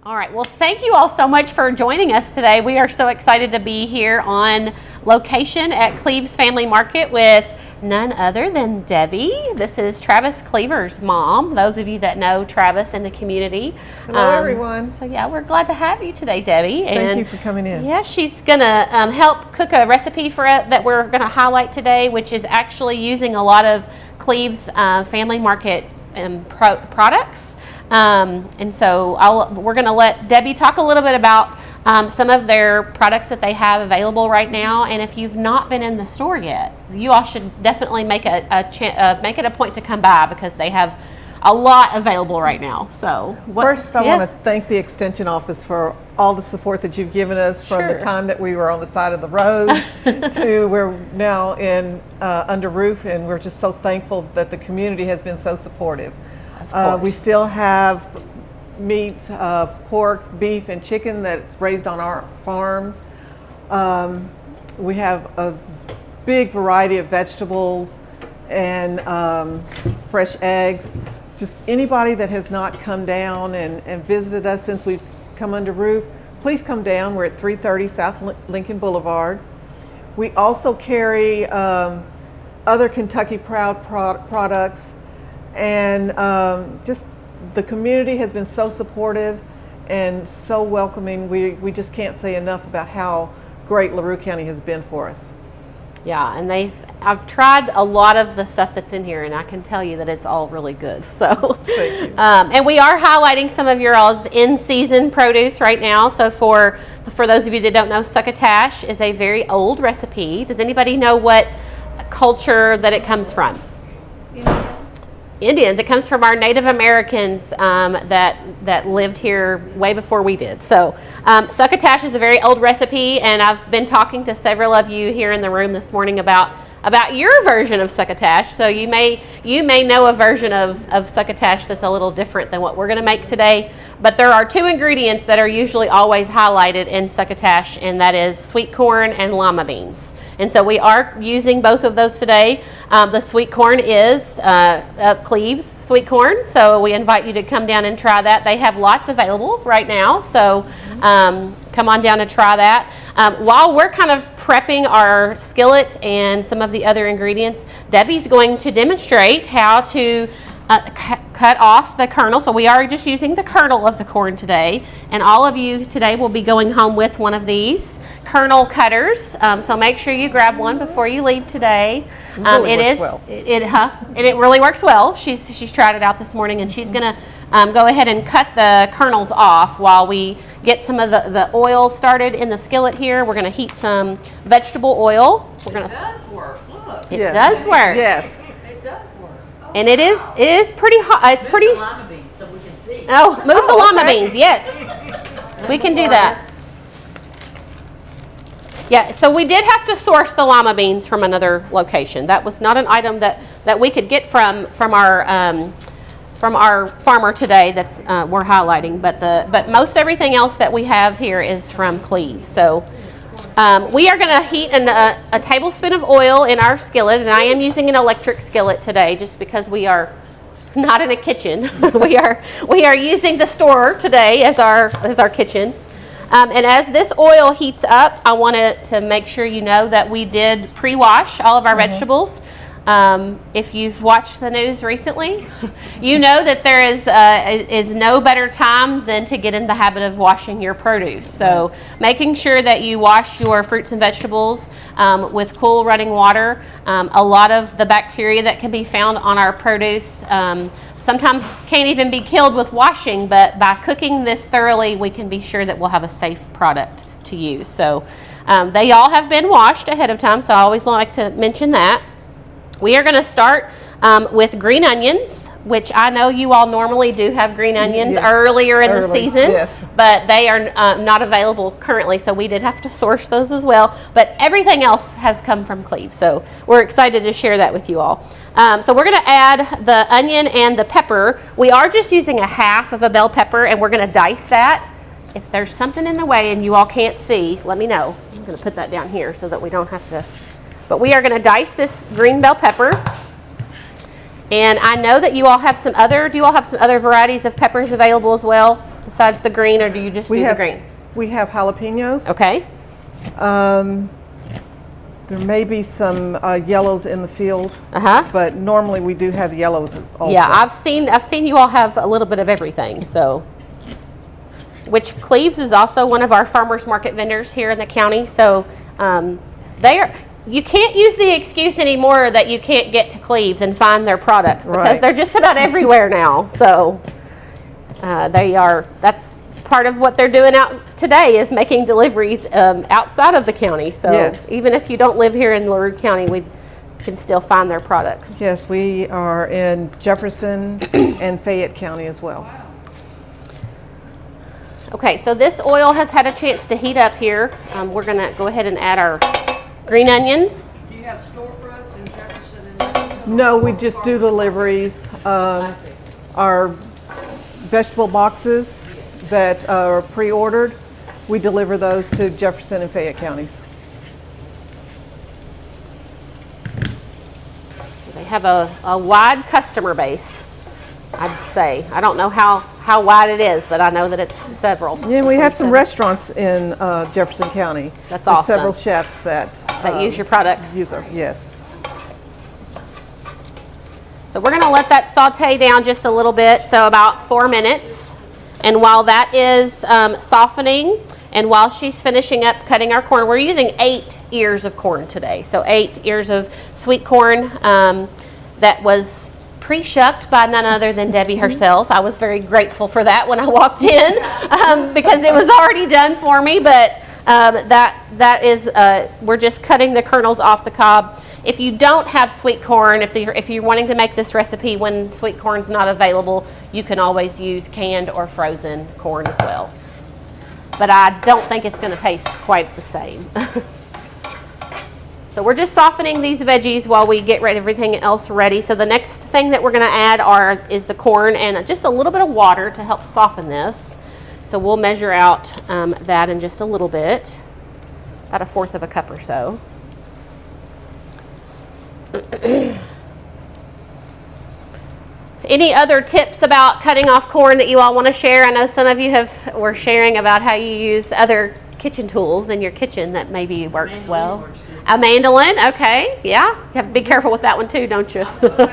All right, well, thank you all so much for joining us today. We are so excited to be here on location at Cleves Family Market with none other than Debbie. This is Travis Cleaver's mom, those of you that know Travis in the community. Hello, everyone. So yeah, we're glad to have you today, Debbie. Thank you for coming in. Yeah, she's gonna help cook a recipe for it that we're gonna highlight today, which is actually using a lot of Cleves Family Market products. And so we're going to let Debbie talk a little bit about some of their products that they have available right now. And if you've not been in the store yet, you all should definitely make it a point to come by because they have a lot available right now. So first, I want to thank the Extension Office for all the support that you've given us from the time that we were on the side of the road to we're now in under roof, and we're just so thankful that the community has been so supportive. We still have meat, pork, beef, and chicken that's raised on our farm. We have a big variety of vegetables and fresh eggs. Just anybody that has not come down and visited us since we've come under roof, please come down. We're at 330 South Lincoln Boulevard. We also carry other Kentucky Proud products. And just the community has been so supportive and so welcoming. We just can't say enough about how great LaRue County has been for us. Yeah, and I've tried a lot of the stuff that's in here, and I can tell you that it's all really good. So, thank you. And we are highlighting some of your all's in-season produce right now. So for those of you that don't know, succotash is a very old recipe. Does anybody know what culture that it comes from? Indians. It comes from our Native Americans that lived here way before we did. So succotash is a very old recipe, and I've been talking to several of you here in the room this morning about your version of succotash. So you may know a version of succotash that's a little different than what we're going to make today. But there are two ingredients that are usually always highlighted in succotash, and that is sweet corn and lima beans. And so we are using both of those today. The sweet corn is Cleves sweet corn, so we invite you to come down and try that. They have lots available right now, so come on down and try that. While we're kind of prepping our skillet and some of the other ingredients, Debbie's going to demonstrate how to cut off the kernel. So we are just using the kernel of the corn today, and all of you today will be going home with one of these kernel cutters. So make sure you grab one before you leave today. And it really works well. She's tried it out this morning, and she's gonna go ahead and cut the kernels off while we get some of the oil started in the skillet here. We're gonna heat some vegetable oil. It does work. Look. It does work. Yes. It does work. And it is pretty hot. It's pretty. Move the lima beans so we can see. Oh, move the lima beans. Yes, we can do that. Yeah, so we did have to source the lima beans from another location. That was not an item that we could get from our farmer today. That's we're highlighting, but most everything else that we have here is from Cleves. So we are going to heat a tablespoon of oil in our skillet, and I am using an electric skillet today just because we are not in a kitchen. we are using the store today as our kitchen. And as this oil heats up, I wanted to make sure you know that we did pre-wash all of our vegetables. If you've watched the news recently, you know that there is no better time than to get in the habit of washing your produce. So making sure that you wash your fruits and vegetables with cool running water. A lot of the bacteria that can be found on our produce sometimes can't even be killed with washing, but by cooking this thoroughly, we can be sure that we'll have a safe product to use. So they all have been washed ahead of time, so I always like to mention that. We are going to start with green onions, which I know you all normally do have green onions earlier in the season, but they are not available currently, so we did have to source those as well. But everything else has come from Cleves, so we're excited to share that with you all. So we're going to add the onion and the pepper. We are just using a half of a bell pepper, and we're going to dice that. If there's something in the way and you all can't see, let me know. I'm going to put that down here so that we don't have to. But we are going to dice this green bell pepper. And I know that you all have some other, do you all have some other varieties of peppers available as well? besides the green, or do you just do the green? We have jalapenos. Okay. There may be some yellows in the field, but normally we do have yellows also. Yeah, I've seen you all have a little bit of everything. So, which Cleves is also one of our farmers market vendors here in the county. So, you can't use the excuse anymore that you can't get to Cleves and find their products because they're just about everywhere now. So, that's part of what they're doing out today is making deliveries outside of the county. So even if you don't live here in LaRue County, we can still find their products. Yes, we are in Jefferson and Fayette County as well. Okay, so this oil has had a chance to heat up here. We're going to go ahead and add our green onions. Do you have storefronts in Jefferson and? No, we just do deliveries. Our vegetable boxes that are pre-ordered, we deliver those to Jefferson and Fayette counties. They have a wide customer base, I'd say. I don't know how wide it is, but I know that it's several. Yeah, we have some restaurants in Jefferson County. That's There's awesome. several chefs that use your products. Yes. So we're going to let that saute down just a little bit, so about 4 minutes. And while that is softening, and while she's finishing up cutting our corn, we're using 8 ears of corn today. So 8 ears of sweet corn that was pre-shucked by none other than Debbie herself. I was very grateful for that when I walked in because it was already done for me. But that is we're just cutting the kernels off the cob. If you don't have sweet corn, if you're wanting to make this recipe when sweet corn's not available, you can always use canned or frozen corn as well. But I don't think it's going to taste quite the same. So we're just softening these veggies while we get everything else ready. So the next thing that we're going to add is the corn and just a little bit of water to help soften this. So we'll measure out that in just a little bit, about 1/4 cup or so. Any other tips about cutting off corn that you all want to share? I know some of you were sharing about how you use other kitchen tools in your kitchen that maybe works well. Works good. A mandolin, okay, yeah. You have to be careful with that one too, don't you? Actually,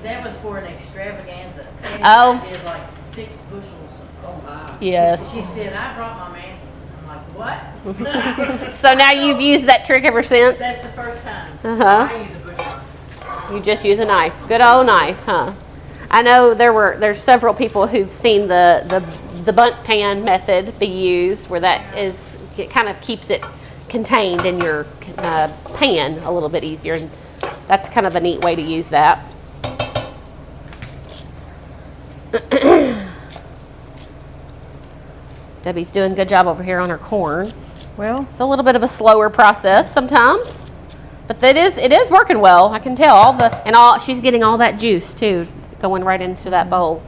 that was for an extravaganza. And Oh. I did like 6 bushels. Oh my. Yes. She said, I brought my man. I'm like, what? So now you've used that trick ever since? That's the first time. Uh-huh. I use a bush knife. You just use a knife. Good old knife, huh? I know there's several people who've seen the bunt pan method be used, where it kind of keeps it contained in your pan a little bit easier, and that's kind of a neat way to use that. Debbie's doing a good job over here on her corn. Well, It's a little bit of a slower process sometimes, but it is working well. I can tell she's getting all that juice too, going right into that bowl.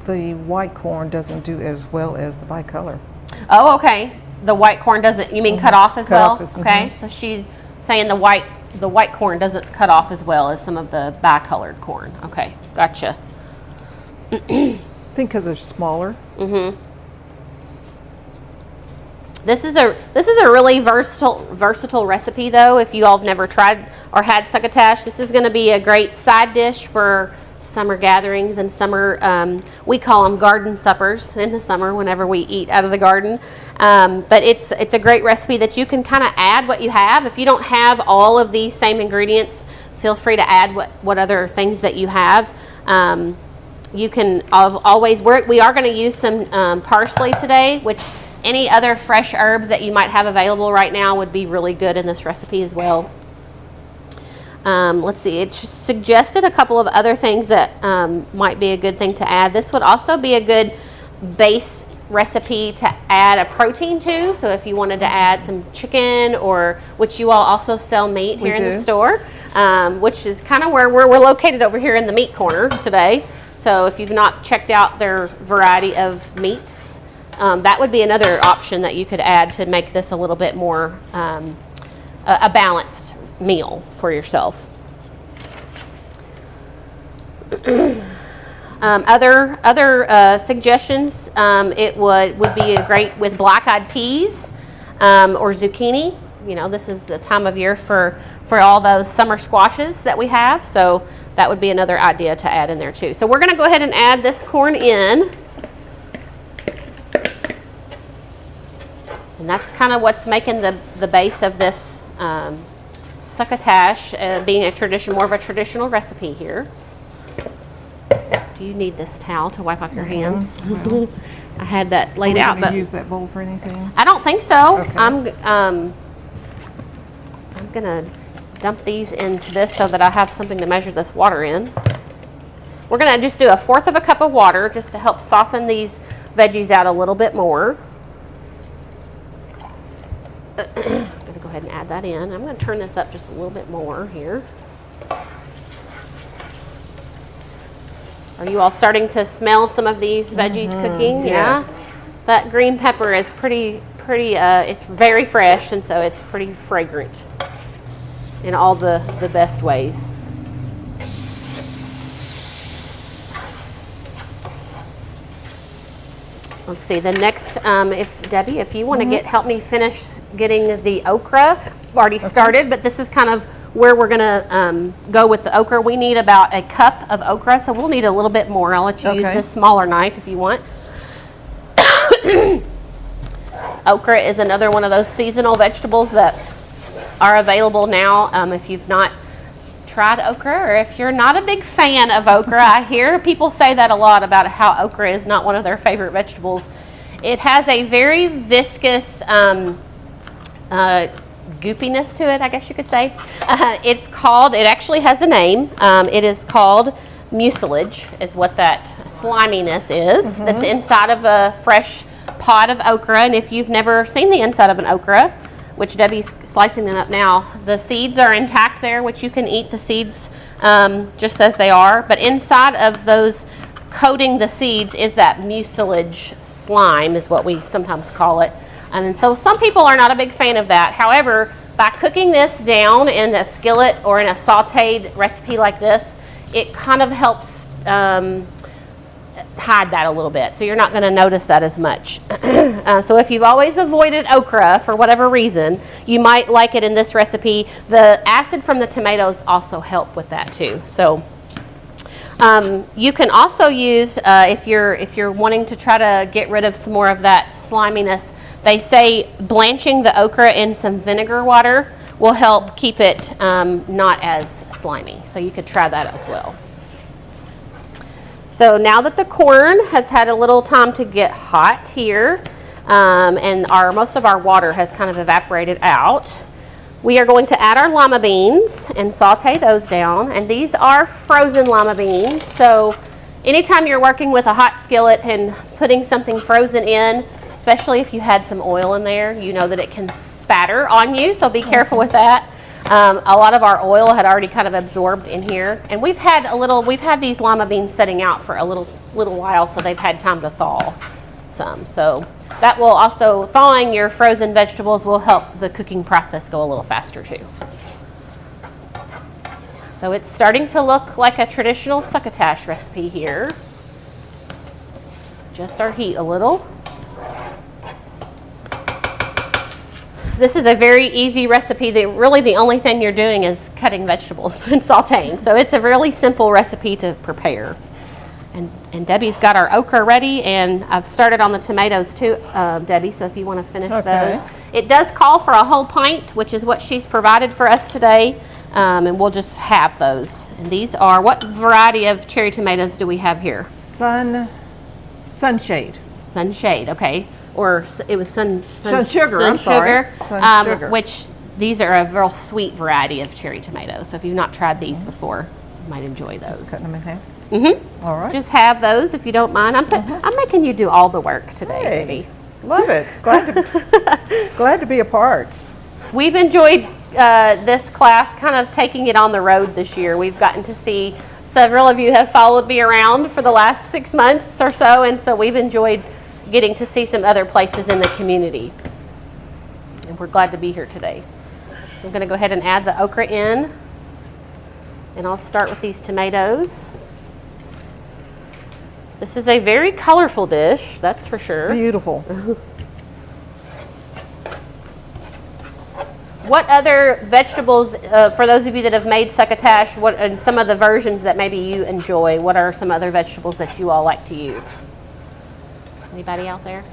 the white corn doesn't do as well as the bicolor. Oh, okay. The white corn doesn't. You mean cut off as Cut well? off as- Okay. So she's saying the white corn doesn't cut off as well as some of the bicolored corn. Okay, gotcha. I think because they're smaller. This is a really versatile recipe though. If you all have never tried or had succotash, this is going to be a great side dish for summer gatherings and summer. We call them garden suppers in the summer whenever we eat out of the garden. But it's a great recipe that you can kind of add what you have. If you don't have all of these same ingredients, feel free to add what other things that you have. You can always we are going to use some parsley today, which any other fresh herbs that you might have available right now would be really good in this recipe as well. Let's see, it suggested a couple of other things that might be a good thing to add. This would also be a good base recipe to add a protein to. So if you wanted to add some chicken, or which you all also sell meat here in the store, which is kind of where we're located over here in the meat corner today. So if you've not checked out their variety of meats, that would be another option that you could add to make this a little bit more a balanced meal for yourself. Other suggestions, it would be great with black-eyed peas or zucchini. You know, this is the time of year for all those summer squashes that we have, so that would be another idea to add in there too. So we're going to go ahead and add this corn in. And that's kind of what's making the base of this succotash, being more of a traditional recipe here. Do you need this towel to wipe off your hands? Well, I had that laid are we out, gonna but use that bowl for anything? I don't think so. Okay. I'm gonna dump these into this so that I have something to measure this water in. We're gonna just do 1/4 cup of water just to help soften these veggies out a little bit more. I'm gonna go ahead and add that in. I'm gonna turn this up just a little bit more here. Are you all starting to smell some of these veggies cooking? yes. Yeah. That green pepper is pretty, it's very fresh, and so it's pretty fragrant in all the best ways. Let's see, the next, Debbie, if you want to help me finish getting the okra, I've already started, but this is kind of where we're going to go with the okra. We need about 1 cup of okra, so we'll need a little bit more. I'll let you use Okay. this smaller knife if you want. Okra is another one of those seasonal vegetables that are available now. If you've not tried okra, or if you're not a big fan of okra, I hear people say that a lot about how okra is not one of their favorite vegetables. It has a very viscous goopiness to it, I guess you could say. It actually has a name. It is called mucilage, is what that sliminess is that's inside of a fresh pod of okra. And if you've never seen the inside of an okra, which Debbie's slicing them up now, the seeds are intact there, which you can eat the seeds just as they are. But inside of those, coating the seeds, is that mucilage slime, is what we sometimes call it. And so some people are not a big fan of that. However, by cooking this down in a skillet or in a sauteed recipe like this, it kind of helps hide that a little bit. So you're not going to notice that as much. So if you've always avoided okra for whatever reason, you might like it in this recipe. The acid from the tomatoes also help with that too. So you can also use, if you're wanting to try to get rid of some more of that sliminess, they say blanching the okra in some vinegar water will help keep it not as slimy. So you could try that as well. So now that the corn has had a little time to get hot here, and most of our water has kind of evaporated out, we are going to add our lima beans and saute those down. And these are frozen lima beans. So anytime you're working with a hot skillet and putting something frozen in, especially if you had some oil in there, you know that it can spatter on you, so be careful with that. A lot of our oil had already kind of absorbed in here, and we've had these lima beans setting out for a little while, so they've had time to thaw some. So that will also, thawing your frozen vegetables will help the cooking process go a little faster too. So it's starting to look like a traditional succotash recipe here. Adjust our heat a little. This is a very easy recipe that really the only thing you're doing is cutting vegetables and sauteing. So it's a really simple recipe to prepare. And Debbie's got our okra ready, and I've started on the tomatoes too, Debbie, so if you want to finish those. It does call for a whole pint, which is what she's provided for us today, and we'll just have those. And these are, what variety of cherry tomatoes do we have here? Sunshade. Sunshade, okay. Or it was sun sugar, I'm sorry. Sun sugar. Which these are a real sweet variety of cherry tomatoes. So if you've not tried these before, you might enjoy those. Just cutting them in half. Mm-hmm. All right. Just have those if you don't mind. I'm making you do all the work today, Hey, baby. love it. Glad to be a part. We've enjoyed this class, kind of taking it on the road this year. We've gotten to see, several of you have followed me around for the last 6 months or so, and so we've enjoyed getting to see some other places in the community. And we're glad to be here today. So I'm going to go ahead and add the okra in. And I'll start with these tomatoes. This is a very colorful dish, that's for sure. Beautiful. What other vegetables, for those of you that have made succotash, and some of the versions that maybe you enjoy, what are some other vegetables that you all like to use? Anybody out there?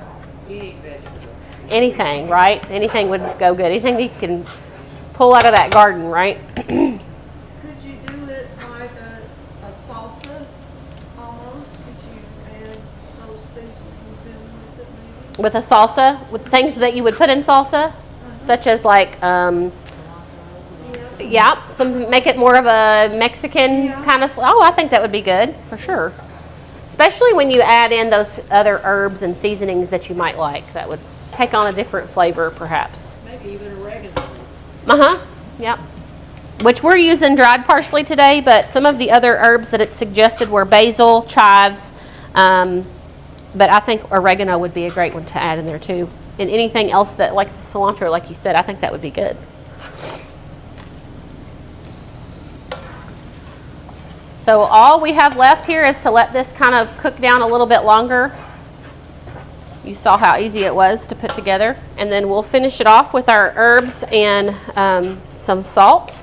You eat vegetables. Anything, right? Anything would go good. Anything you can pull out of that garden, right? Could you do it like a salsa almost? Could you add those seasonings in with it maybe? With a salsa, with things that you would put in salsa, such as like, yeah, make it more of a Mexican kind of, oh, I think that would be good, for sure. Especially when you add in those other herbs and seasonings that you might like. That would take on a different flavor, perhaps. Maybe even oregano. Uh-huh, yep. Which we're using dried parsley today, but some of the other herbs that it suggested were basil, chives, but I think oregano would be a great one to add in there too. And anything else that, like the cilantro, like you said, I think that would be good. So all we have left here is to let this kind of cook down a little bit longer. You saw how easy it was to put together. And then we'll finish it off with our herbs and some salt.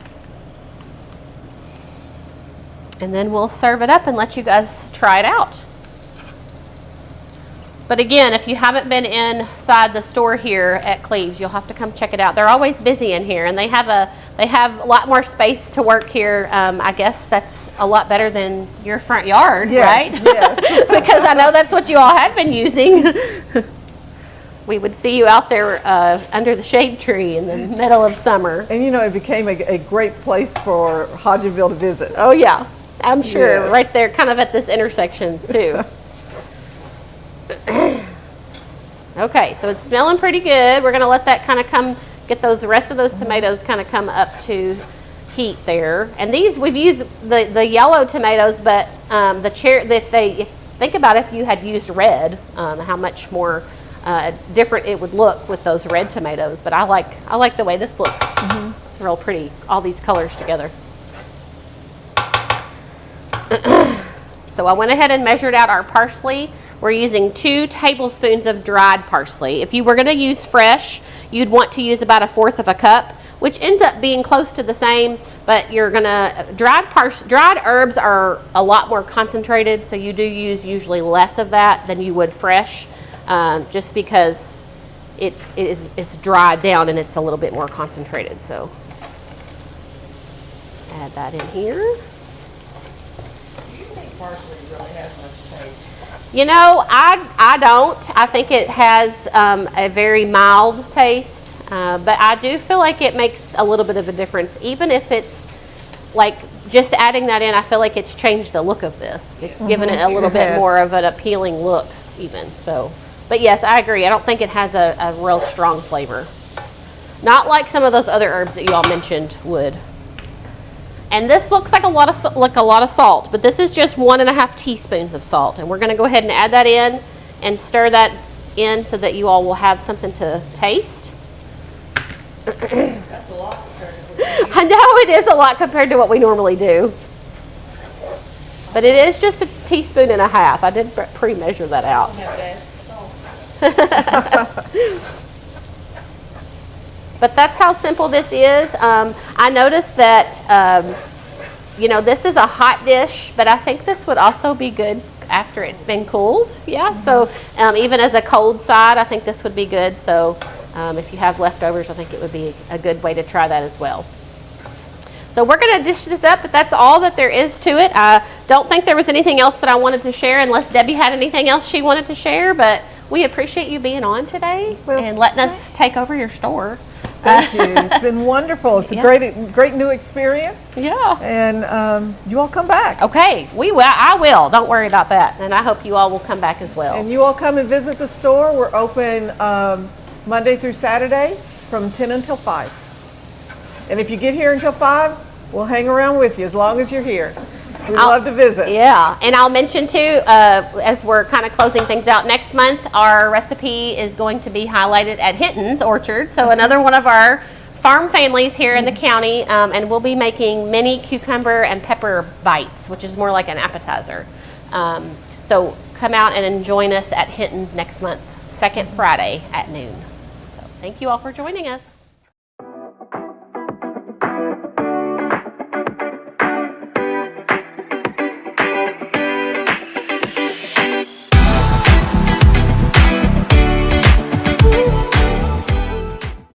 And then we'll serve it up and let you guys try it out. But again, if you haven't been inside the store here at Cleves, you'll have to come check it out. They're always busy in here, and they have a lot more space to work here. I guess that's a lot better than your front yard, Yes, right? yes. Because I know that's what you all had been using. We would see you out there under the shade tree in the middle of summer. And you know, it became a great place for Hodgenville to visit. Oh yeah, I'm sure. Yes. Right there, kind of at this intersection too. Okay, so it's smelling pretty good. We're going to let that kind of get the rest of those tomatoes kind of come up to heat there. And these, we've used the yellow tomatoes, but think about if you had used red, how much more different it would look with those red tomatoes. But I like the way this looks. It's real pretty, all these colors together. So I went ahead and measured out our parsley. We're using 2 tablespoons of dried parsley. If you were going to use fresh, you'd want to use about 1/4 of a cup, which ends up being close to the same, but you're going to, dried herbs are a lot more concentrated, so you do use usually less of that than you would fresh, just because it's dried down and it's a little bit more concentrated. So add that in here. Do you think parsley really has much taste? You know, I don't. I think it has a very mild taste, but I do feel like it makes a little bit of a difference. Even if it's like just adding that in, I feel like it's changed the look of this. It's given it a little bit more of an appealing look even. So, but yes, I agree. I don't think it has a real strong flavor. Not like some of those other herbs that you all mentioned would. And this looks like a lot of salt, but this is just 1.5 teaspoons of salt. And we're going to go ahead and add that in and stir that in so that you all will have something to taste. That's a lot compared to what I know it is a lot compared to what we normally do. But it is just 1.5 teaspoons. I did pre-measure that out. you have to add for salt. But that's how simple this is. I noticed that, you know, this is a hot dish, but I think this would also be good after it's been cooled. Yeah, so even as a cold side, I think this would be good. So if you have leftovers, I think it would be a good way to try that as well. So we're going to dish this up, but that's all that there is to it. I don't think there was anything else that I wanted to share unless Debbie had anything else she wanted to share, but we appreciate you being on today and letting us take over your store. Thank you. It's been wonderful. It's a great new experience. Yeah. And you all come back. Okay, we will. I will. Don't worry about that. And I hope you all will come back as well. And you all come and visit the store. We're open Monday through Saturday from 10 until 5. And if you get here until 5, we'll hang around with you as long as you're here. We'd love to visit. Yeah, and I'll mention too, as we're kind of closing things out, next month our recipe is going to be highlighted at Hinton's Orchard. So another one of our farm families here in the county, and we'll be making mini cucumber and pepper bites, which is more like an appetizer. So come out and join us at Hinton's next month, second Friday at noon. So thank you all for joining us.